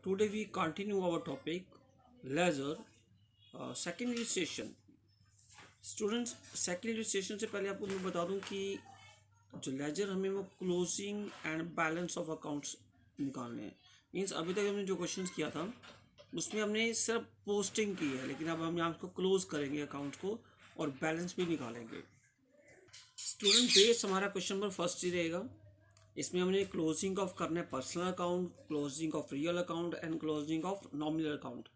Today we continue our topic ledger second illustration. Students second illustration से पहले आपको मैं बता दूं कि जो लेजर हमें वो closing and balance of accounts निकालने हैं. मीन्स अभी तक हमने जो क्वेश्चंस किया था उसमें हमने सिर्फ पोस्टिंग की है, लेकिन अब हम यहाँ को क्लोज करेंगे अकाउंट को और बैलेंस भी निकालेंगे. स्टूडेंट बेस हमारा क्वेश्चन नंबर फर्स्ट ही रहेगा. इसमें हमने क्लोजिंग ऑफ करना है personal account, closing of real account and closing of nominal account.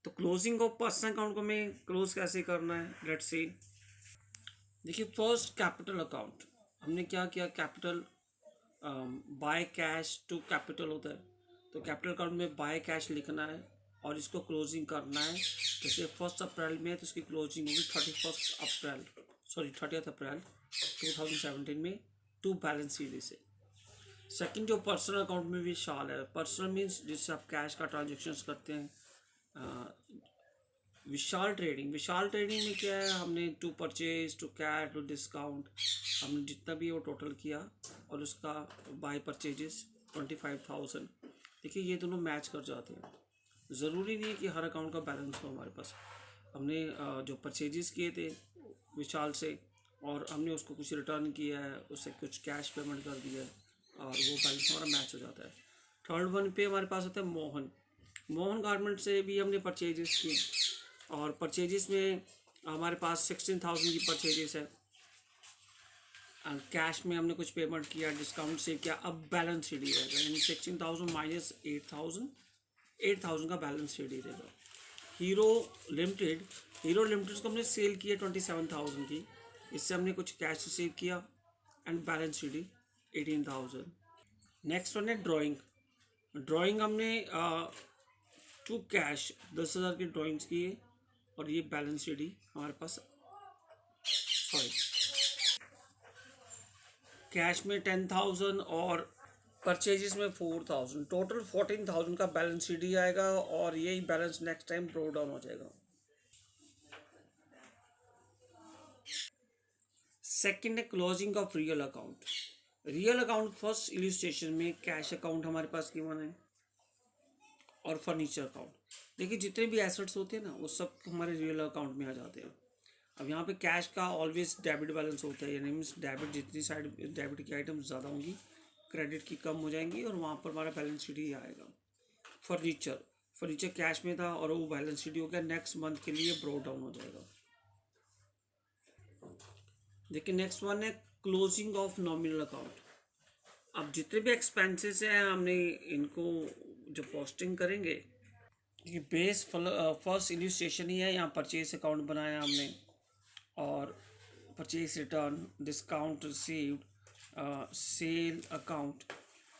तो क्लोजिंग ऑफ पर्सनल अकाउंट को हमें क्लोज कैसे करना है, लेट्स सी. देखिए फर्स्ट कैपिटल अकाउंट हमने क्या किया, capital by cash to capital होता है. तो कैपिटल अकाउंट में बाय कैश लिखना है और इसको क्लोजिंग करना है. जैसे 1 अप्रैल में है तो इसकी क्लोजिंग होगी 30 अप्रैल 2017 में टू बैलेंस शीट से. सेकंड जो पर्सनल अकाउंट में विशाल है, पर्सनल मीन्स जिससे आप कैश का ट्रांजेक्शन्स करते हैं. विशाल ट्रेडिंग में क्या है, हमने to purchase to cash to discount हमने जितना भी वो टोटल किया और उसका बाय परचेजेस 25,000. देखिए ये दोनों मैच कर जाते हैं. ज़रूरी नहीं है कि हर अकाउंट का बैलेंस हो हमारे पास. हमने जो परचेजेस किए थे विशाल से और हमने उसको कुछ रिटर्न किया है, उससे कुछ कैश पेमेंट कर दिया है और वो बैलेंस हमारा मैच हो जाता है. थर्ड वन पे हमारे पास होता है मोहन गारमेंट से भी हमने परचेजेस किए और परचेजेस में हमारे पास 16,000 की परचेजेस है. कैश में हमने कुछ पेमेंट किया, डिस्काउंट से किया. अब बैलेंस शीट ही रहेगा, यानी 16,000 माइनस 8,000 का बैलेंस शीट ही रहेगा. हीरो लिमिटेड को हमने सेल किया 27,000 की. इससे हमने कुछ कैश रिसीव किया and balance sheet he 18,000. Next one है ड्राइंग हमने टू कैश 10,000 की ड्राइंग्स की है और ये बैलेंस शीट ही हमारे पास. कैश में 10,000 और परचेजेस में 4,000, टोटल 14,000 का बैलेंस शीट ही आएगा और यही balance next time bro down हो जाएगा. सेकंड है closing of real account. First illustration में कैश अकाउंट हमारे पास गिवन है और फर्नीचर अकाउंट. देखिए जितने भी एसेट्स होते हैं ना वो सब हमारे रियल अकाउंट में आ जाते हैं. अब यहाँ पे कैश का ऑलवेज डेबिट बैलेंस होता है, यानी मीन्स डेबिट जितनी साइड डेबिट की आइटम ज़्यादा होंगी क्रेडिट की कम हो जाएंगी और वहाँ पर हमारा बैलेंस शीट ही आएगा. फर्नीचर कैश में था और वो बैलेंस शीट हो गया, नेक्स्ट मंथ के लिए ब्रो डाउन हो जाएगा. देखिए नेक्स्ट वन है क्लोजिंग ऑफ नॉमिनल अकाउंट. अब जितने भी एक्सपेंसेस हैं हमने इनको जो पोस्टिंग करेंगे, ये बेस फर्स्ट इलिस्ट्रेशन ही है. यहाँ परचेज अकाउंट बनाया हमने और purchase return, discount received, sale account,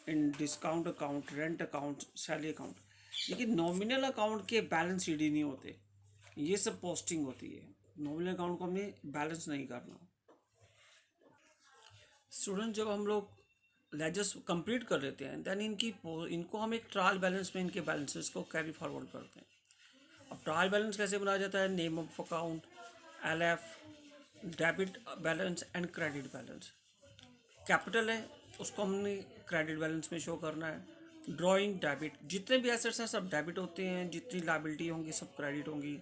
इन discount account, rent account, salary account. लेकिन नॉमिनल अकाउंट के बैलेंस शीट ही नहीं होते, ये सब पोस्टिंग होती है. नॉमिनल अकाउंट को हमने बैलेंस नहीं करना. स्टूडेंट जब हम लोग लेजर्स कंप्लीट कर लेते हैं देन इनको हम एक ट्रायल बैलेंस में इनके बैलेंसेस को कैरी फॉरवर्ड करते हैं. अब ट्रायल बैलेंस कैसे बनाया जाता है, name of account, LF, debit balance and credit balance. Capital है उसको हमने क्रेडिट बैलेंस में शो करना है. ड्राइंग डेबिट, जितने भी एसेट्स हैं सब डेबिट होते हैं, जितनी लायबिलिटी होंगी सब क्रेडिट होंगी,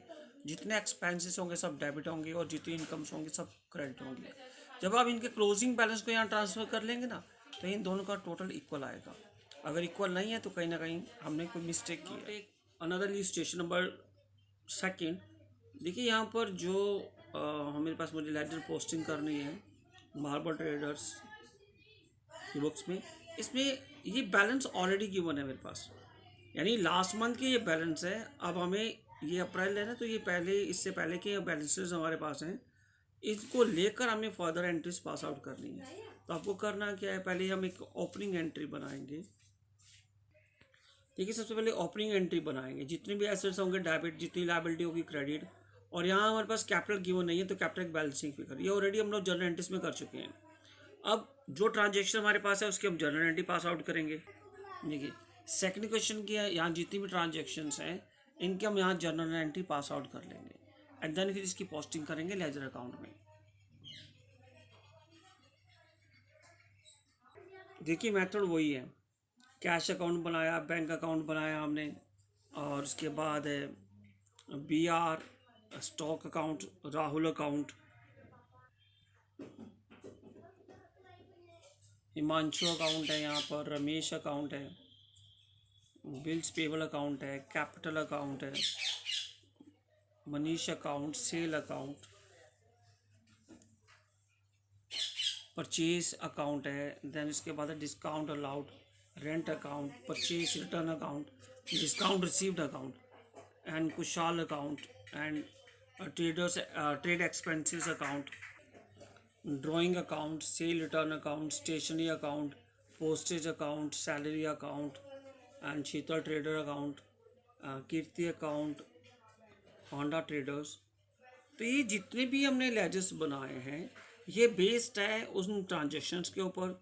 जितने एक्सपेंसेस होंगे सब डेबिट होंगे और जितनी इनकम्स होंगी सब क्रेडिट होंगी. जब आप इनके क्लोजिंग बैलेंस को यहाँ ट्रांसफ़र कर लेंगे ना तो इन दोनों का टोटल इक्वल आएगा. अगर इक्वल नहीं है तो कहीं ना कहीं हमने कोई मिस्टेक की है. Another illustration number second. देखिए यहाँ पर जो हमारे पास मुझे लेजर पोस्टिंग करनी है मार्बल ट्रेडर्स की बुक्स में, इसमें ये बैलेंस ऑलरेडी गिवन है मेरे पास, यानी लास्ट मंथ के ये बैलेंस है. अब हमें ये अप्रैल है ना, तो ये इससे पहले के बैलेंसेस हमारे पास हैं, इसको लेकर हमें फर्दर एंट्रीज पास आउट करनी है. तो आपको करना क्या है, पहले हम एक ओपनिंग एंट्री बनाएंगे. देखिए सबसे पहले ओपनिंग एंट्री बनाएंगे, जितने भी एसेट्स होंगे डेबिट, जितनी लायबिलिटी होगी क्रेडिट. और यहाँ हमारे पास कैपिटल गिवन नहीं है तो कैपिटल बैलेंसिंग फिगर ये ऑलरेडी हम लोग जर्नल एंट्रीज में कर चुके हैं. अब जो ट्रांजेक्शन हमारे पास है उसकी हम जर्नल एंट्री पास आउट करेंगे. देखिए सेकंड क्वेश्चन की है, यहाँ जितनी भी ट्रांजेक्शन्स हैं इनके हम यहाँ जर्नल एंट्री पास आउट कर लेंगे एंड देन फिर इसकी पोस्टिंग करेंगे लेजर अकाउंट में. देखिए मेथड वही है, कैश अकाउंट बनाया, बैंक अकाउंट बनाया हमने, और उसके बाद है B R stock account, Rahul account, Himanshu account है, यहाँ पर रमेश अकाउंट है, बिल्स पेबल अकाउंट है, कैपिटल अकाउंट है, Manish account, sale account, purchase account है, देन इसके बाद है discount allowed, rent account, purchase return account, discount received account, and Kushal account, and traders trade expenses account, drawing account, sale return account, stationery account, postage account, salary account, and Sheetal trader account, Kirti account, Honda traders. तो ये जितने भी हमने ledgers बनाए हैं ये based है उन ट्रांजेक्शन्स के ऊपर।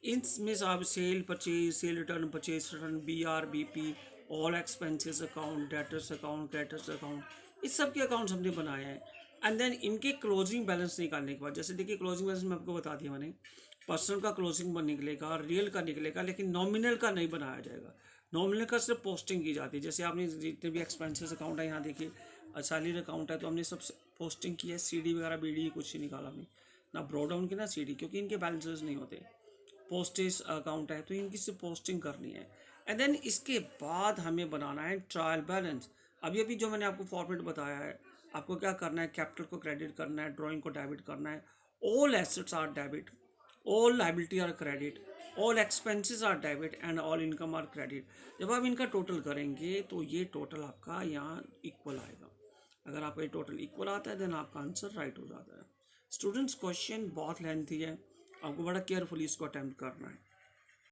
इनमें आप sale purchase, sale return, purchase return, B R, B P, all expenses account, debtors account, creditors account, इस सब के अकाउंट्स हमने बनाए हैं। एंड देन इनके क्लोजिंग बैलेंस निकालने के बाद, जैसे देखिए क्लोजिंग बैलेंस मैं आपको बता दिया मैंने, पर्सनल का क्लोजिंग निकलेगा, रियल का निकलेगा, लेकिन नॉमिनल का नहीं बनाया जाएगा। नॉमिनल का सिर्फ पोस्टिंग की जाती है। जैसे आपने जितने भी एक्सपेंसेस अकाउंट है यहाँ देखिए, सैलरी अकाउंट है तो हमने सब पोस्टिंग की है, सी डी वगैरह बी डी कुछ नहीं निकाला हमने, ना ब्रो डाउन की ना सी डी, क्योंकि इनके बैलेंसेस नहीं होते। पोस्टेज अकाउंट है तो इनकी सिर्फ पोस्टिंग करनी है। एंड देन इसके बाद हमें बनाना है ट्रायल बैलेंस। अभी अभी जो मैंने आपको फॉर्मेट बताया है, आपको क्या करना है, कैपिटल को क्रेडिट करना है, ड्राइंग को डेबिट करना है, all assets are debit, all liability are credit, all expenses are debit, and all income are credit. जब आप इनका टोटल करेंगे तो ये टोटल आपका यहाँ इक्वल आएगा। अगर आपका ये टोटल इक्वल आता है देन आपका आंसर राइट हो जाता है। स्टूडेंट्स क्वेश्चन बहुत लेंथी है, आपको बड़ा केयरफुली इसको अटेम्प्ट करना है।